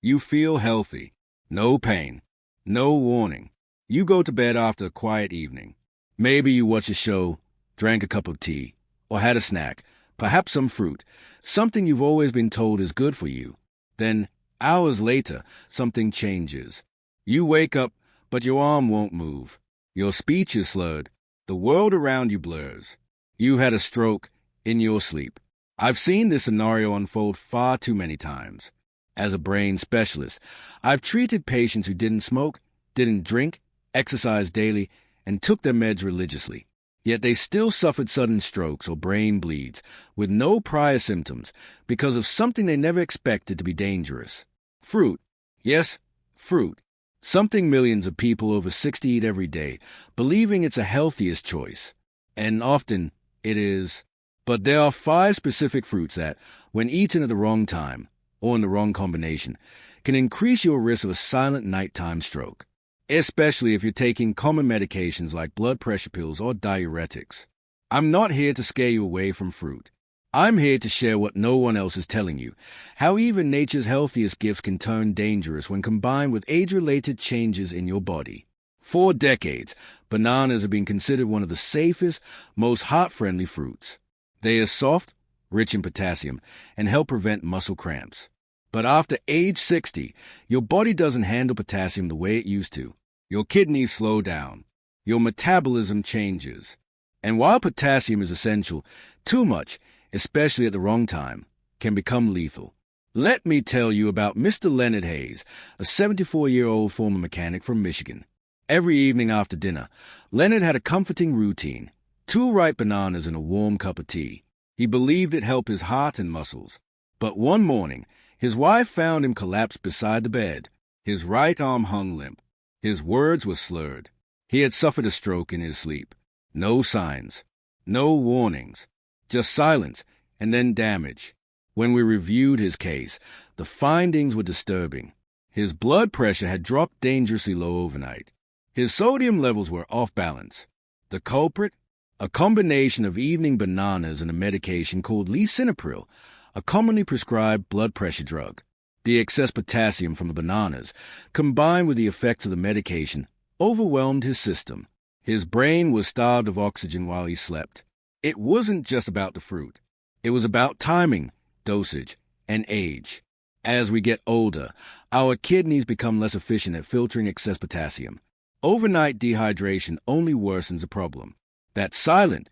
You feel healthy. No pain. No warning. You go to bed after a quiet evening. Maybe you watch a show, drank a cup of tea, or had a snack, perhaps some fruit, something you've always been told is good for you. Then, hours later, something changes. You wake up, but your arm won't move. Your speech is slurred. The world around you blurs. You had a stroke in your sleep. I've seen this scenario unfold far too many times. As a brain specialist, I've treated patients who didn't smoke, didn't drink, exercised daily, and took their meds religiously. Yet they still suffered sudden strokes or brain bleeds with no prior symptoms because of something they never expected to be dangerous. Fruit. Yes, fruit. Something millions of people over 60 eat every day, believing it's a healthiest choice. And often it is. But there are 5 specific fruits that, when eaten at the wrong time, or in the wrong combination, can increase your risk of a silent nighttime stroke, especially if you're taking common medications like blood pressure pills or diuretics. I'm not here to scare you away from fruit. I'm here to share what no one else is telling you, how even nature's healthiest gifts can turn dangerous when combined with age-related changes in your body. For decades, bananas have been considered one of the safest, most heart-friendly fruits. They are soft, rich in potassium, and help prevent muscle cramps. But after age 60, your body doesn't handle potassium the way it used to. Your kidneys slow down. Your metabolism changes. And while potassium is essential, too much, especially at the wrong time, can become lethal. Let me tell you about Mr. Leonard Hayes, a 74-year-old former mechanic from Michigan. Every evening after dinner, Leonard had a comforting routine: 2 ripe bananas and a warm cup of tea. He believed it helped his heart and muscles. But one morning, his wife found him collapsed beside the bed. His right arm hung limp. His words were slurred. He had suffered a stroke in his sleep. No signs. No warnings. Just silence, and then damage. When we reviewed his case, the findings were disturbing. His blood pressure had dropped dangerously low overnight. His sodium levels were off balance. The culprit? A combination of evening bananas and a medication called lisinopril, a commonly prescribed blood pressure drug. The excess potassium from the bananas, combined with the effects of the medication, overwhelmed his system. His brain was starved of oxygen while he slept. It wasn't just about the fruit. It was about timing, dosage, and age. As we get older, our kidneys become less efficient at filtering excess potassium. Overnight dehydration only worsens the problem. That silent,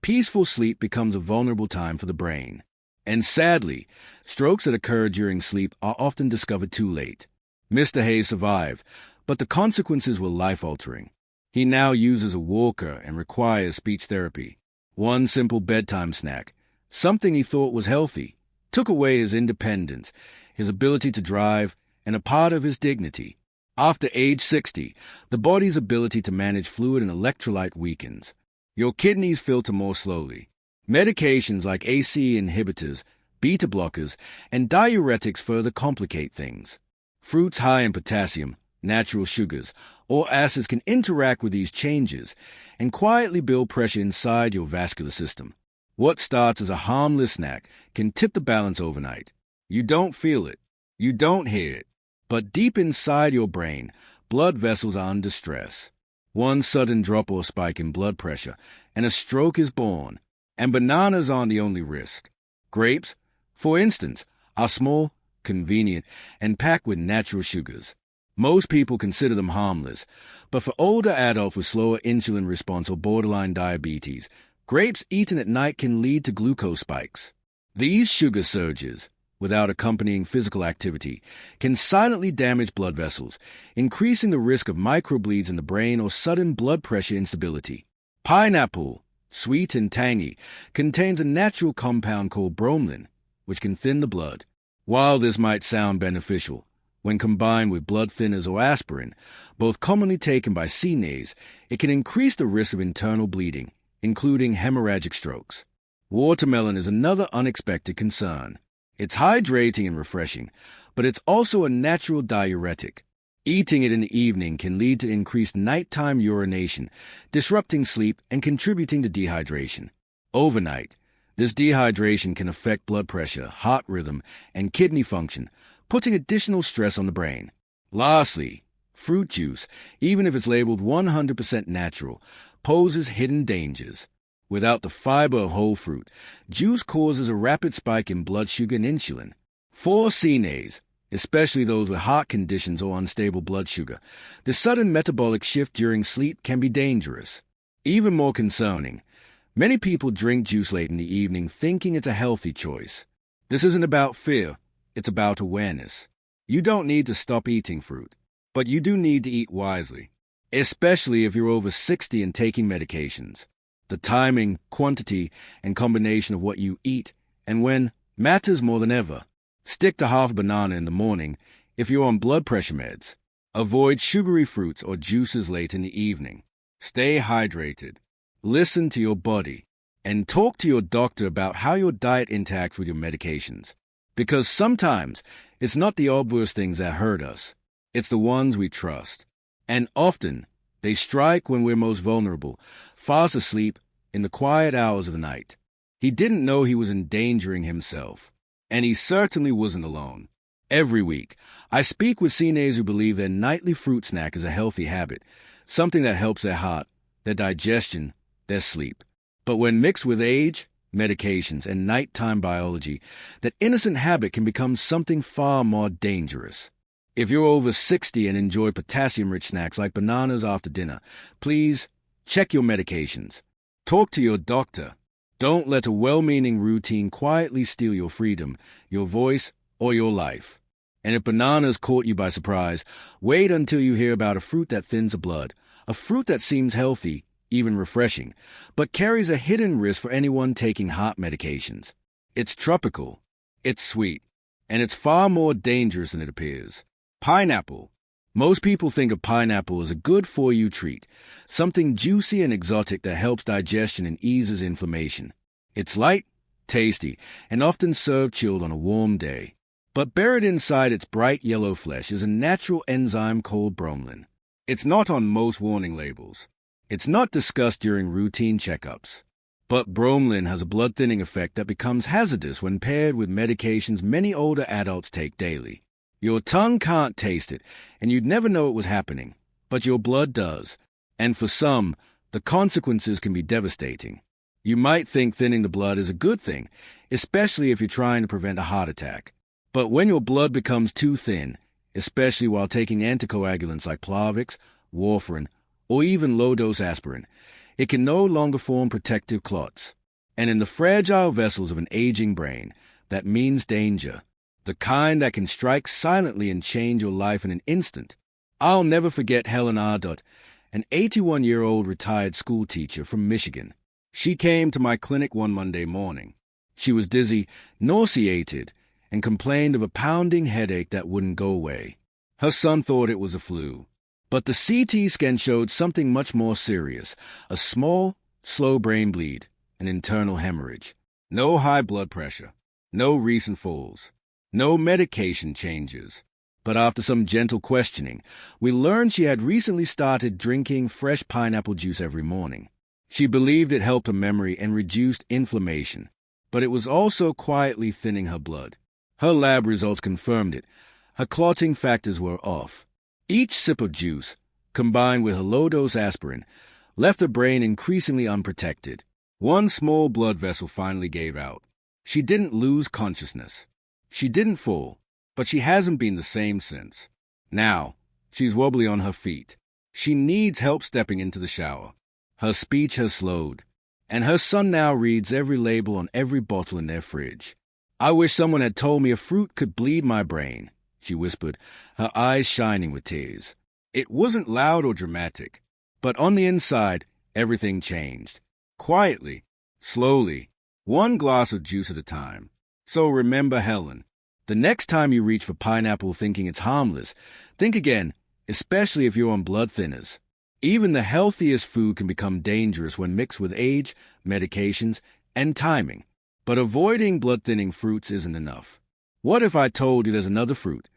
peaceful sleep becomes a vulnerable time for the brain. And sadly, strokes that occur during sleep are often discovered too late. Mr. Hayes survived, but the consequences were life-altering. He now uses a walker and requires speech therapy. One simple bedtime snack, something he thought was healthy, took away his independence, his ability to drive, and a part of his dignity. After age 60, the body's ability to manage fluid and electrolyte weakens. Your kidneys filter more slowly. Medications like ACE inhibitors, beta blockers, and diuretics further complicate things. Fruits high in potassium, natural sugars, or acids can interact with these changes and quietly build pressure inside your vascular system. What starts as a harmless snack can tip the balance overnight. You don't feel it. You don't hear it. But deep inside your brain, blood vessels are under stress. One sudden drop or spike in blood pressure, and a stroke is born. And bananas aren't the only risk. Grapes, for instance, are small, convenient, and packed with natural sugars. Most people consider them harmless, but for older adults with slower insulin response or borderline diabetes, grapes eaten at night can lead to glucose spikes. These sugar surges, without accompanying physical activity, can silently damage blood vessels, increasing the risk of microbleeds in the brain or sudden blood pressure instability. Pineapple, sweet and tangy, contains a natural compound called bromelain, which can thin the blood. While this might sound beneficial, when combined with blood thinners or aspirin, both commonly taken by CNAs, it can increase the risk of internal bleeding, including hemorrhagic strokes. Watermelon is another unexpected concern. It's hydrating and refreshing, but it's also a natural diuretic. Eating it in the evening can lead to increased nighttime urination, disrupting sleep and contributing to dehydration. Overnight, this dehydration can affect blood pressure, heart rhythm, and kidney function, putting additional stress on the brain. Lastly, fruit juice, even if it's labeled 100% natural, poses hidden dangers. Without the fiber of whole fruit, juice causes a rapid spike in blood sugar and insulin. For CNAs, especially those with heart conditions or unstable blood sugar, the sudden metabolic shift during sleep can be dangerous. Even more concerning, many people drink juice late in the evening thinking it's a healthy choice. This isn't about fear, it's about awareness. You don't need to stop eating fruit, but you do need to eat wisely, especially if you're over 60 and taking medications. The timing, quantity, and combination of what you eat and when matters more than ever. Stick to half a banana in the morning if you're on blood pressure meds. Avoid sugary fruits or juices late in the evening. Stay hydrated. Listen to your body. And talk to your doctor about how your diet interacts with your medications. Because sometimes it's not the obvious things that hurt us. It's the ones we trust. And often they strike when we're most vulnerable, fast asleep in the quiet hours of the night. He didn't know he was endangering himself. And he certainly wasn't alone. Every week, I speak with CNAs who believe their nightly fruit snack is a healthy habit, something that helps their heart, their digestion, their sleep. But when mixed with age, medications, and nighttime biology, that innocent habit can become something far more dangerous. If you're over 60 and enjoy potassium-rich snacks like bananas after dinner, please check your medications. Talk to your doctor. Don't let a well-meaning routine quietly steal your freedom, your voice, or your life. And if bananas caught you by surprise, wait until you hear about a fruit that thins the blood, a fruit that seems healthy, even refreshing, but carries a hidden risk for anyone taking heart medications. It's tropical, it's sweet, and it's far more dangerous than it appears. Pineapple. Most people think of pineapple as a good-for-you treat, something juicy and exotic that helps digestion and eases inflammation. It's light, tasty, and often served chilled on a warm day. But buried inside its bright yellow flesh is a natural enzyme called bromelain. It's not on most warning labels. It's not discussed during routine checkups. But bromelain has a blood-thinning effect that becomes hazardous when paired with medications many older adults take daily. Your tongue can't taste it, and you'd never know it was happening, but your blood does. And for some, the consequences can be devastating. You might think thinning the blood is a good thing, especially if you're trying to prevent a heart attack. But when your blood becomes too thin, especially while taking anticoagulants like Plavix, warfarin, or even low-dose aspirin, it can no longer form protective clots. And in the fragile vessels of an aging brain, that means danger. The kind that can strike silently and change your life in an instant. I'll never forget Helen Ardott, an 81-year-old retired school teacher from Michigan. She came to my clinic one Monday morning. She was dizzy, nauseated, and complained of a pounding headache that wouldn't go away. Her son thought it was a flu. But the CT scan showed something much more serious, a small, slow brain bleed, an internal hemorrhage. No high blood pressure, no recent falls. No medication changes. But after some gentle questioning, we learned she had recently started drinking fresh pineapple juice every morning. She believed it helped her memory and reduced inflammation, but it was also quietly thinning her blood. Her lab results confirmed it. Her clotting factors were off. Each sip of juice, combined with her low-dose aspirin, left her brain increasingly unprotected. One small blood vessel finally gave out. She didn't lose consciousness. She didn't fall, but she hasn't been the same since. Now, she's wobbly on her feet. She needs help stepping into the shower. Her speech has slowed, and her son now reads every label on every bottle in their fridge. I wish someone had told me a fruit could bleed my brain, she whispered, her eyes shining with tears. It wasn't loud or dramatic, but on the inside, everything changed. Quietly, slowly, one glass of juice at a time. So remember, Helen, the next time you reach for pineapple thinking it's harmless, think again, especially if you're on blood thinners. Even the healthiest food can become dangerous when mixed with age, medications, and timing. But avoiding blood-thinning fruits isn't enough. What if I told you there's another fruit?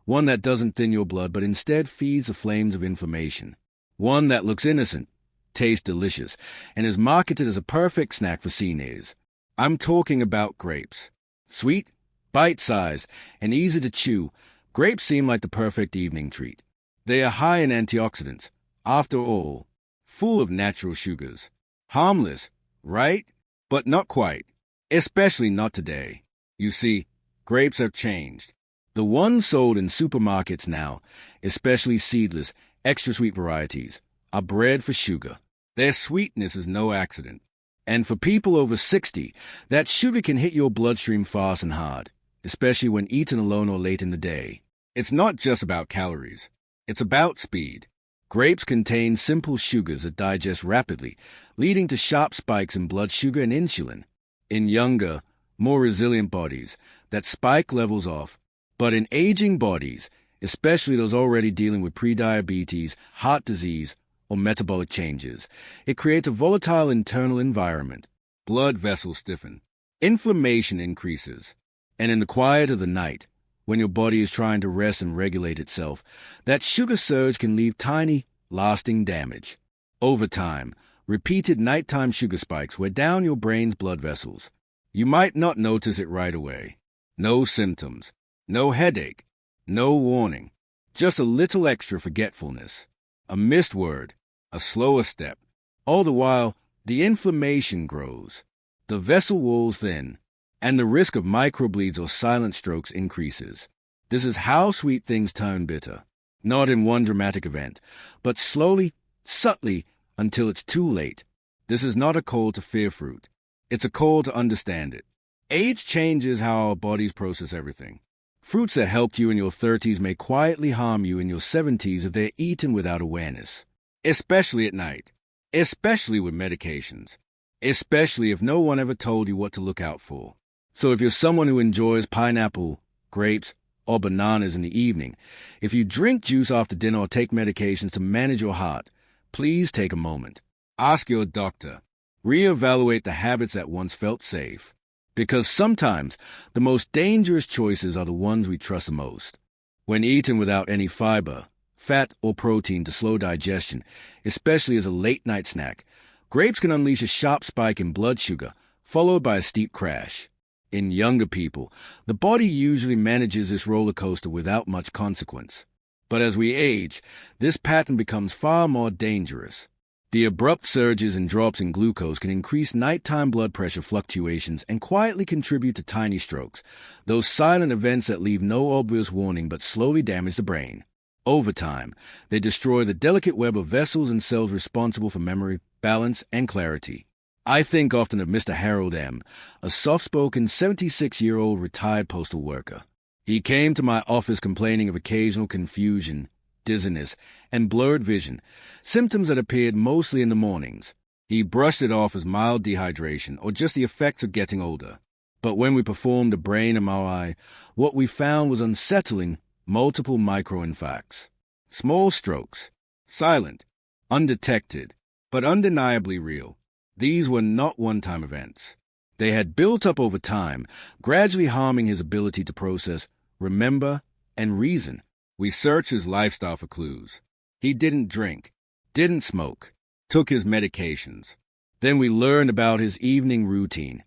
One that doesn't thin your blood but instead feeds the flames of inflammation. One that looks innocent, tastes delicious, and is marketed as a perfect snack for seniors. I'm talking about grapes. Sweet, Bite-sized and easy to chew, grapes seem like the perfect evening treat. They are high in antioxidants, after all, full of natural sugars. Harmless, right? But not quite. Especially not today. You see, grapes have changed. The ones sold in supermarkets now, especially seedless, extra-sweet varieties, are bred for sugar. Their sweetness is no accident. And for people over 60, that sugar can hit your bloodstream fast and hard, especially when eaten alone or late in the day. It's not just about calories. It's about speed. Grapes contain simple sugars that digest rapidly, leading to sharp spikes in blood sugar and insulin. In younger, more resilient bodies, that spike levels off. But in aging bodies, especially those already dealing with prediabetes, heart disease, or metabolic changes, it creates a volatile internal environment. Blood vessels stiffen. Inflammation increases. And in the quiet of the night, when your body is trying to rest and regulate itself, that sugar surge can leave tiny, lasting damage. Over time, repeated nighttime sugar spikes wear down your brain's blood vessels. You might not notice it right away. No symptoms, no headache, no warning. Just a little extra forgetfulness, a missed word, a slower step. All the while, the inflammation grows, the vessel walls thin, and the risk of microbleeds or silent strokes increases. This is how sweet things turn bitter. Not in one dramatic event, but slowly, subtly, until it's too late. This is not a call to fear fruit. It's a call to understand it. Age changes how our bodies process everything. Fruits that helped you in your 30s may quietly harm you in your 70s if they're eaten without awareness. Especially at night. Especially with medications. Especially if no one ever told you what to look out for. So if you're someone who enjoys pineapple, grapes, or bananas in the evening, if you drink juice after dinner or take medications to manage your heart, please take a moment. Ask your doctor. Reevaluate the habits that once felt safe. Because sometimes the most dangerous choices are the ones we trust the most. When eaten without any fiber, fat, or protein to slow digestion, especially as a late-night snack, grapes can unleash a sharp spike in blood sugar, followed by a steep crash. In younger people, the body usually manages this roller coaster without much consequence. But as we age, this pattern becomes far more dangerous. The abrupt surges and drops in glucose can increase nighttime blood pressure fluctuations and quietly contribute to tiny strokes, those silent events that leave no obvious warning but slowly damage the brain. Over time, they destroy the delicate web of vessels and cells responsible for memory, balance, and clarity. I think often of Mr. Harold M., a soft-spoken 76-year-old retired postal worker. He came to my office complaining of occasional confusion, dizziness, and blurred vision, symptoms that appeared mostly in the mornings. He brushed it off as mild dehydration or just the effects of getting older. But when we performed a brain MRI, what we found was unsettling multiple microinfarcts. Small strokes, silent, undetected, but undeniably real. These were not one-time events. They had built up over time, gradually harming his ability to process, remember, and reason. We searched his lifestyle for clues. He didn't drink, didn't smoke, took his medications. Then we learned about his evening routine.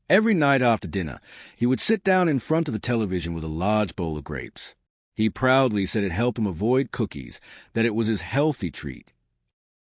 Every night after dinner, he would sit down in front of the television with a large bowl of grapes. He proudly said it helped him avoid cookies, that it was his healthy treat.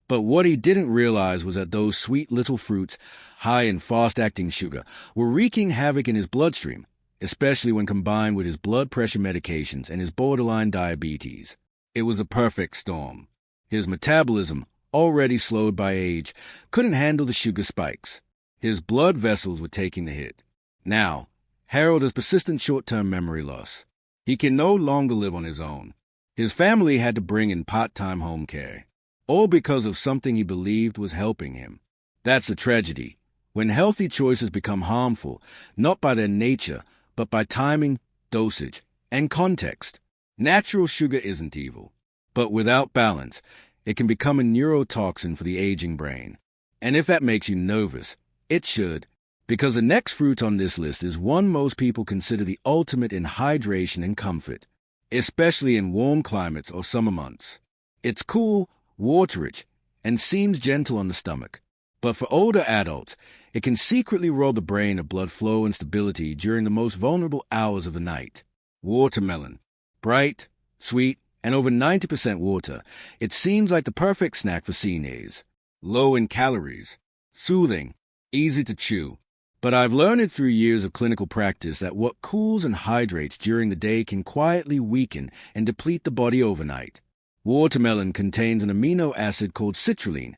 But what he didn't realize was that those sweet little fruits, high in fast-acting sugar, were wreaking havoc in his bloodstream, especially when combined with his blood pressure medications and his borderline diabetes. It was a perfect storm. His metabolism, already slowed by age, couldn't handle the sugar spikes. His blood vessels were taking the hit. Now, Harold has persistent short-term memory loss. He can no longer live on his own. His family had to bring in part-time home care, all because of something he believed was helping him. That's a tragedy, when healthy choices become harmful, not by their nature, but by timing, dosage, and context. Natural sugar isn't evil, but without balance, it can become a neurotoxin for the aging brain. And if that makes you nervous, it should, because the next fruit on this list is one most people consider the ultimate in hydration and comfort, especially in warm climates or summer months. It's cool, water-rich, and seems gentle on the stomach. But for older adults, it can secretly rob the brain of blood flow and stability during the most vulnerable hours of the night. Watermelon. Bright, sweet, and over 90% water, it seems like the perfect snack for seniors. Low in calories, soothing, easy to chew. But I've learned through years of clinical practice that what cools and hydrates during the day can quietly weaken and deplete the body overnight. Watermelon contains an amino acid called citrulline,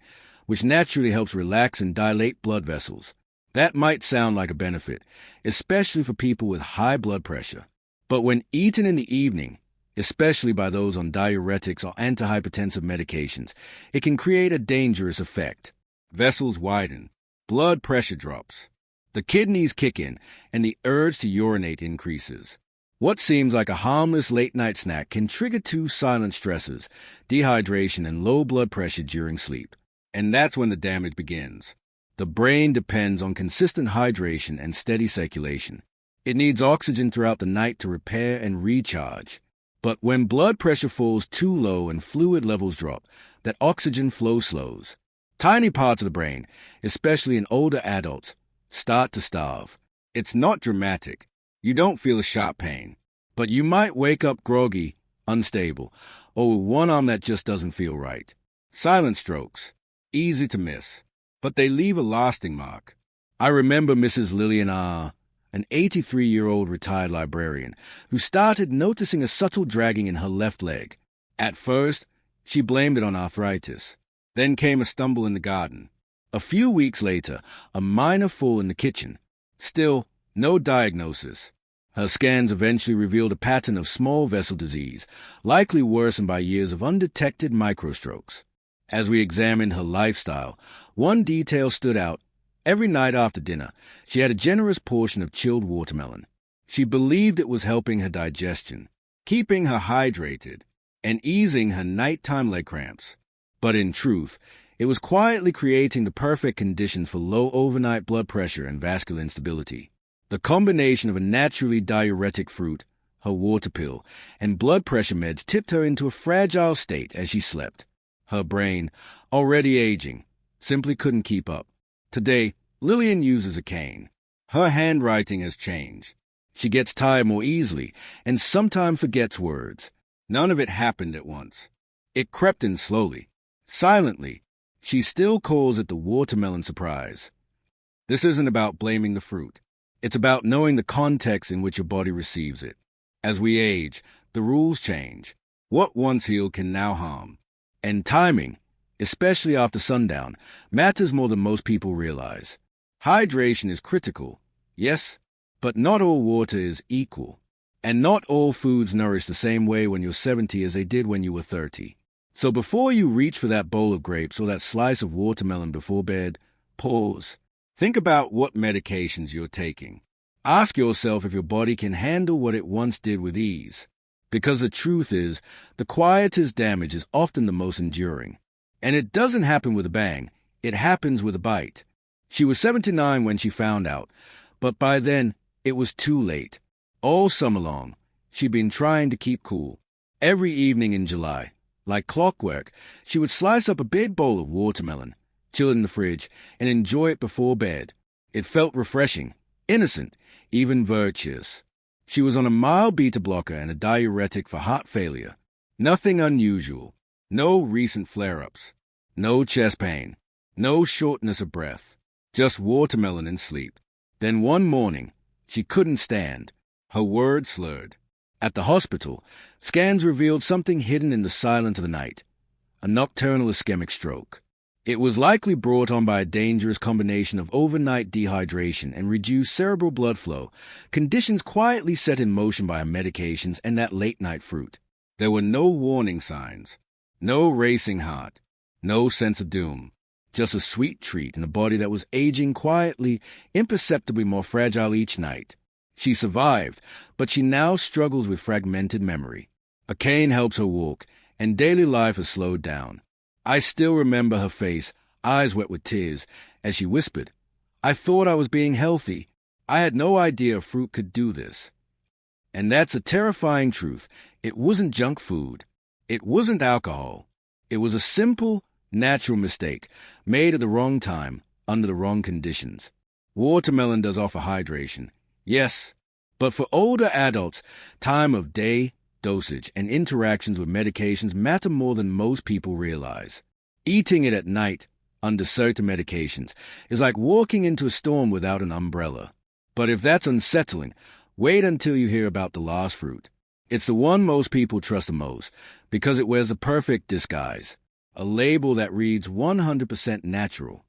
which naturally helps relax and dilate blood vessels. That might sound like a benefit, especially for people with high blood pressure. But when eaten in the evening, especially by those on diuretics or antihypertensive medications, it can create a dangerous effect. Vessels widen, blood pressure drops, the kidneys kick in, and the urge to urinate increases. What seems like a harmless late-night snack can trigger two silent stressors, dehydration and low blood pressure during sleep. And that's when the damage begins. The brain depends on consistent hydration and steady circulation. It needs oxygen throughout the night to repair and recharge. But when blood pressure falls too low and fluid levels drop, that oxygen flow slows. Tiny parts of the brain, especially in older adults, start to starve. It's not dramatic. You don't feel a sharp pain. But you might wake up groggy, unstable, or with one arm that just doesn't feel right. Silent strokes. Easy to miss. But they leave a lasting mark. I remember Mrs. Lillian R., an 83-year-old retired librarian, who started noticing a subtle dragging in her left leg. At first, she blamed it on arthritis. Then came a stumble in the garden. A few weeks later, a minor fall in the kitchen. Still, no diagnosis. Her scans eventually revealed a pattern of small vessel disease, likely worsened by years of undetected microstrokes. As we examined her lifestyle, one detail stood out. Every night after dinner, she had a generous portion of chilled watermelon. She believed it was helping her digestion, keeping her hydrated, and easing her nighttime leg cramps. But in truth, it was quietly creating the perfect conditions for low overnight blood pressure and vascular instability. The combination of a naturally diuretic fruit, her water pill, and blood pressure meds tipped her into a fragile state as she slept. Her brain, already aging, simply couldn't keep up. Today, Lillian uses a cane. Her handwriting has changed. She gets tired more easily and sometimes forgets words. None of it happened at once. It crept in slowly, silently. She still calls it the watermelon surprise. This isn't about blaming the fruit. It's about knowing the context in which your body receives it. As we age, the rules change. What once healed can now harm. And timing, especially after sundown, matters more than most people realize. Hydration is critical, yes, but not all water is equal. And not all foods nourish the same way when you're 70 as they did when you were 30. So before you reach for that bowl of grapes or that slice of watermelon before bed, pause. Think about what medications you're taking. Ask yourself if your body can handle what it once did with ease. Because the truth is, the quietest damage is often the most enduring. And it doesn't happen with a bang. It happens with a bite. She was 79 when she found out, but by then, it was too late. All summer long, she'd been trying to keep cool. Every evening in July, like clockwork, she would slice up a big bowl of watermelon, chill it in the fridge, and enjoy it before bed. It felt refreshing, innocent, even virtuous. She was on a mild beta blocker and a diuretic for heart failure. Nothing unusual. No recent flare-ups. No chest pain. No shortness of breath. Just watermelon and sleep. Then one morning, she couldn't stand. Her words slurred. At the hospital, scans revealed something hidden in the silence of the night. A nocturnal ischemic stroke. It was likely brought on by a dangerous combination of overnight dehydration and reduced cerebral blood flow, conditions quietly set in motion by her medications and that late-night fruit. There were no warning signs, no racing heart, no sense of doom, just a sweet treat in a body that was aging quietly, imperceptibly more fragile each night. She survived, but she now struggles with fragmented memory. A cane helps her walk, and daily life has slowed down. I still remember her face, eyes wet with tears, as she whispered, "I thought I was being healthy. I had no idea fruit could do this." And that's a terrifying truth. It wasn't junk food. It wasn't alcohol. It was a simple, natural mistake, made at the wrong time, under the wrong conditions. Watermelon does offer hydration, yes, but for older adults, time of day, dosage, and interactions with medications matter more than most people realize. Eating it at night, under certain medications, is like walking into a storm without an umbrella. But if that's unsettling, wait until you hear about the lost fruit. It's the one most people trust the most because it wears a perfect disguise, a label that reads 100% natural.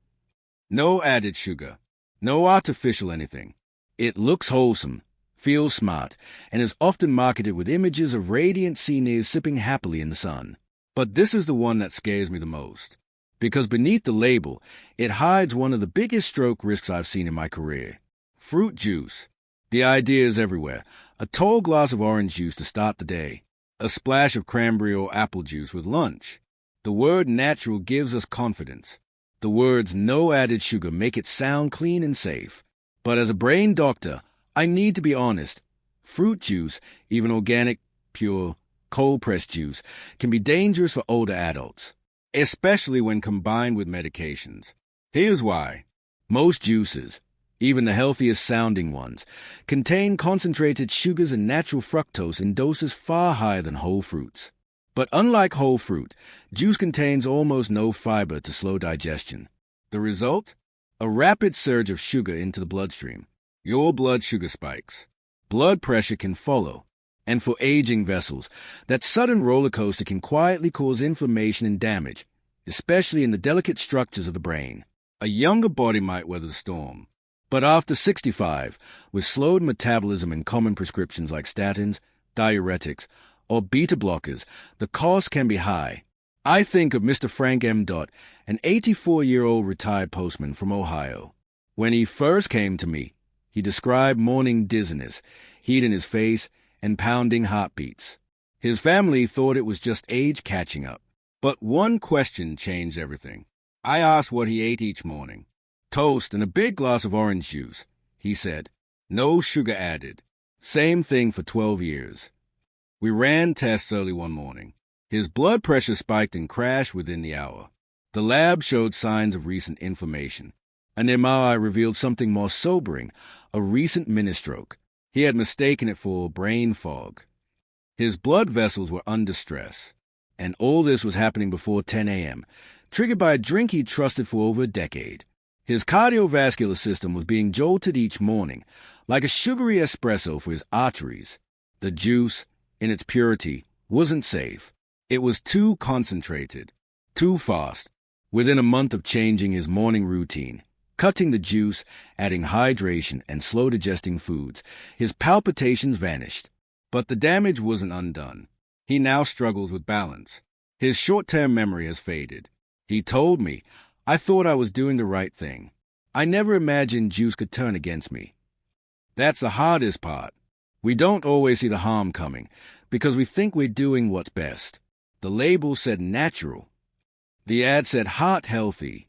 No added sugar, no artificial anything. It looks wholesome, feels smart, and is often marketed with images of radiant seniors sipping happily in the sun. But this is the one that scares me the most, because beneath the label, it hides one of the biggest stroke risks I've seen in my career. Fruit juice. The idea is everywhere. A tall glass of orange juice to start the day. A splash of cranberry or apple juice with lunch. The word natural gives us confidence. The words no added sugar make it sound clean and safe. But as a brain doctor, I need to be honest. Fruit juice, even organic, pure, cold-pressed juice, can be dangerous for older adults, especially when combined with medications. Here's why. Most juices, even the healthiest sounding ones, contain concentrated sugars and natural fructose in doses far higher than whole fruits. But unlike whole fruit, juice contains almost no fiber to slow digestion. The result? A rapid surge of sugar into the bloodstream. Your blood sugar spikes. Blood pressure can follow. And for aging vessels, that sudden roller coaster can quietly cause inflammation and damage, especially in the delicate structures of the brain. A younger body might weather the storm. But after 65, with slowed metabolism and common prescriptions like statins, diuretics, or beta blockers, the cost can be high. I think of Mr. Frank M. an 84-year-old retired postman from Ohio. When he first came to me, he described morning dizziness, heat in his face, and pounding heartbeats. His family thought it was just age catching up. But one question changed everything. I asked what he ate each morning. Toast and a big glass of orange juice, he said. No sugar added. Same thing for 12 years. We ran tests early one morning. His blood pressure spiked and crashed within the hour. The lab showed signs of recent inflammation. An MRI revealed something more sobering, a recent mini-stroke. He had mistaken it for brain fog. His blood vessels were under stress. And all this was happening before 10 a.m., triggered by a drink he'd trusted for over a decade. His cardiovascular system was being jolted each morning, like a sugary espresso for his arteries. The juice, in its purity, wasn't safe. It was too concentrated, too fast. Within a month of changing his morning routine, cutting the juice, adding hydration and slow-digesting foods, his palpitations vanished. But the damage wasn't undone. He now struggles with balance. His short-term memory has faded. He told me, I thought I was doing the right thing. I never imagined juice could turn against me. That's the hardest part. We don't always see the harm coming because we think we're doing what's best. The label said natural. The ad said heart healthy.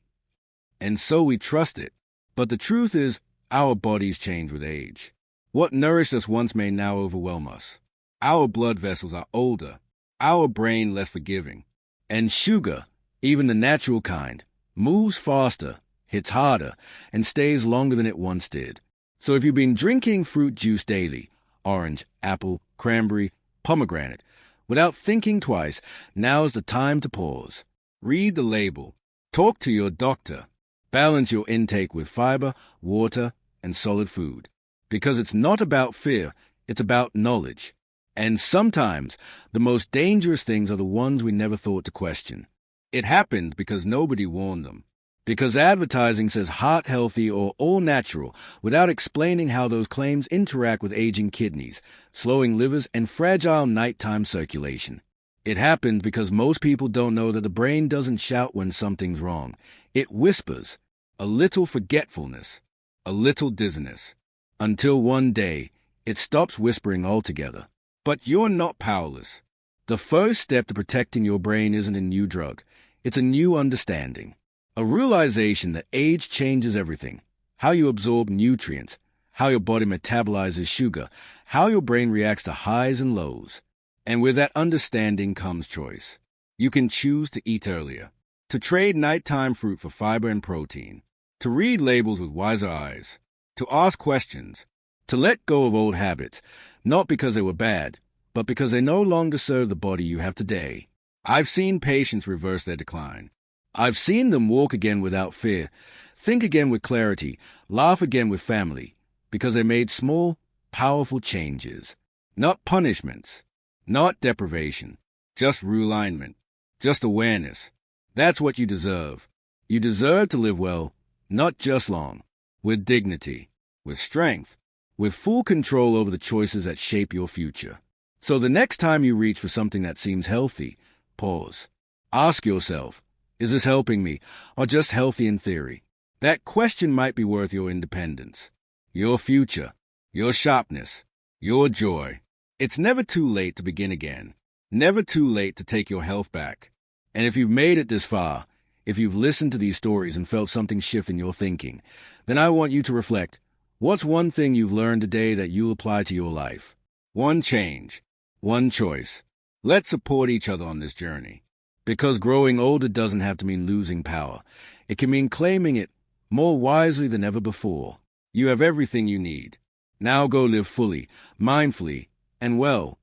And so we trust it. But the truth is, our bodies change with age. What nourished us once may now overwhelm us. Our blood vessels are older, our brain less forgiving. And sugar, even the natural kind, moves faster, hits harder, and stays longer than it once did. So if you've been drinking fruit juice daily, orange, apple, cranberry, pomegranate, without thinking twice, now's the time to pause. Read the label. Talk to your doctor. Balance your intake with fiber, water, and solid food. Because it's not about fear, it's about knowledge. And sometimes, the most dangerous things are the ones we never thought to question. It happens because nobody warned them. Because advertising says heart healthy or all natural without explaining how those claims interact with aging kidneys, slowing livers, and fragile nighttime circulation. It happens because most people don't know that the brain doesn't shout when something's wrong. It whispers, a little forgetfulness, a little dizziness, until one day it stops whispering altogether. But you're not powerless. The first step to protecting your brain isn't a new drug. It's a new understanding. A realization that age changes everything. How you absorb nutrients, how your body metabolizes sugar, how your brain reacts to highs and lows. And with that understanding comes choice. You can choose to eat earlier, to trade nighttime fruit for fiber and protein, to read labels with wiser eyes, to ask questions, to let go of old habits, not because they were bad, but because they no longer serve the body you have today. I've seen patients reverse their decline. I've seen them walk again without fear, think again with clarity, laugh again with family, because they made small, powerful changes. Not punishments, not deprivation, just realignment, just awareness. That's what you deserve. You deserve to live well, not just long, with dignity, with strength, with full control over the choices that shape your future. So the next time you reach for something that seems healthy, pause. Ask yourself, is this helping me, or just healthy in theory? That question might be worth your independence, your future, your sharpness, your joy. It's never too late to begin again, never too late to take your health back. And if you've made it this far, if you've listened to these stories and felt something shift in your thinking, then I want you to reflect. What's one thing you've learned today that you'll apply to your life? One change, one choice. Let's support each other on this journey. Because growing older doesn't have to mean losing power. It can mean claiming it more wisely than ever before. You have everything you need. Now go live fully, mindfully, and well,